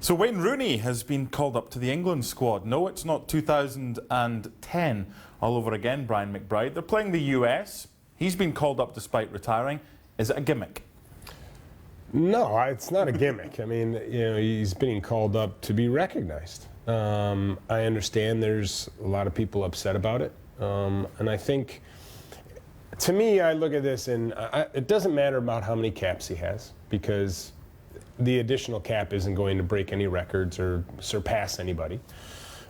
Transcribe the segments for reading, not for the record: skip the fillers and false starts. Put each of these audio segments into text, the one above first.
So Wayne Rooney has been called up to the England squad. No, it's not 2010 all over again, Brian McBride. They're playing the US. He's been called up despite retiring. Is it a gimmick? No, it's not a gimmick. I mean, he's being called up to be recognized. I understand there's a lot of people upset about it. And I think, to me, I look at this and it doesn't matter about how many caps he has, because the additional cap isn't going to break any records or surpass anybody.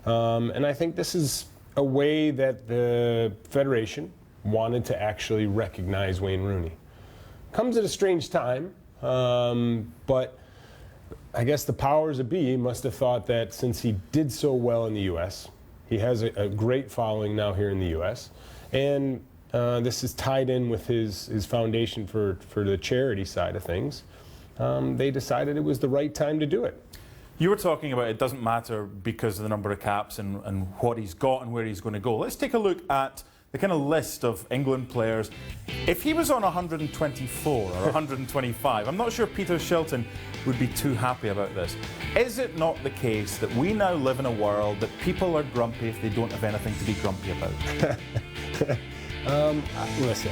And I think this is a way that the Federation wanted to actually recognize Wayne Rooney. Comes at a strange time, but I guess the powers that be must have thought that since he did so well in the U.S., he has a great following now here in the U.S., and this is tied in with his foundation for the charity side of things. They decided it was the right time to do it. You were talking about it doesn't matter because of the number of caps and what he's got and where he's going to go. Let's take a look at the kind of list of England players. If he was on 124 or 125, I'm not sure Peter Shilton would be too happy about this. Is it not the case that we now live in a world that people are grumpy if they don't have anything to be grumpy about? Listen,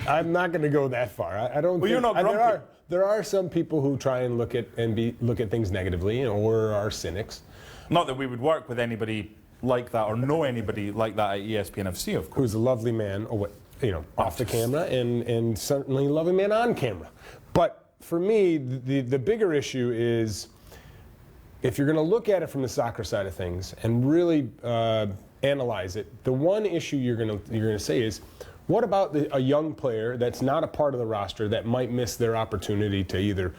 I'm not going to go that far. I don't. Well, you're not grumpy. There are some people who try and look at things negatively, or are cynics. Not that we would work with anybody like that or know anybody like that at ESPN FC, of course. Who's a lovely man, off the camera, and certainly a lovely man on camera. But for me, the bigger issue is, if you're going to look at it from the soccer side of things and really analyze it, the one issue you're going to say is, what about a young player that's not a part of the roster that might miss their opportunity to either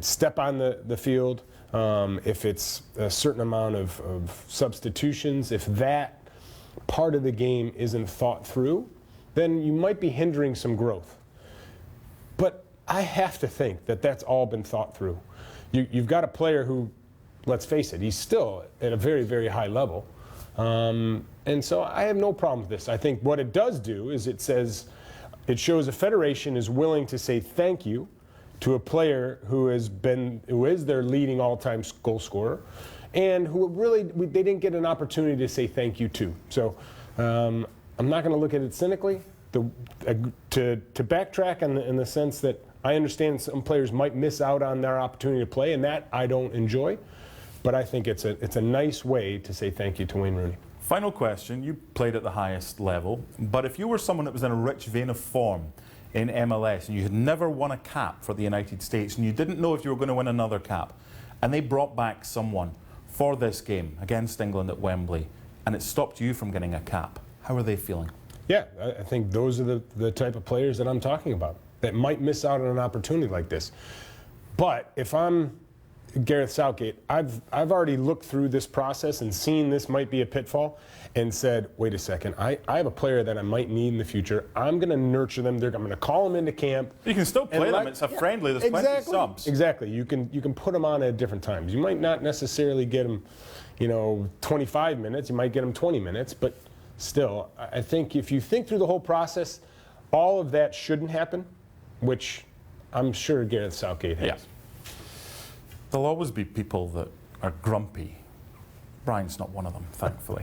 step on the field, if it's a certain amount of substitutions, if that part of the game isn't thought through, then you might be hindering some growth. But I have to think that that's all been thought through. You've got a player who, let's face it, he's still at a very, very high level. And so I have no problem with this. I think what it does do is it shows a federation is willing to say thank you to a player who is their leading all-time goal scorer, and who really they didn't get an opportunity to say thank you to. So I'm not going to look at it cynically. To backtrack in the sense that I understand some players might miss out on their opportunity to play, and that I don't enjoy. But I think it's a nice way to say thank you to Wayne Rooney. Final question. You played at the highest level, but if you were someone that was in a rich vein of form in MLS and you had never won a cap for the United States and you didn't know if you were going to win another cap, and they brought back someone for this game against England at Wembley and it stopped you from getting a cap, how are they feeling? Yeah, I think those are the type of players that I'm talking about that might miss out on an opportunity like this. But if I'm Gareth Southgate, I've already looked through this process and seen this might be a pitfall and said, wait a second, I have a player that I might need in the future. I'm going to nurture them. I'm going to call them into camp. You can still play them. It's a friendly. There's plenty of subs. Exactly. You can put them on at different times. You might not necessarily get them, 25 minutes. You might get them 20 minutes. But still, I think if you think through the whole process, all of that shouldn't happen, which I'm sure Gareth Southgate has. Yeah. There'll always be people that are grumpy. Brian's not one of them, thankfully.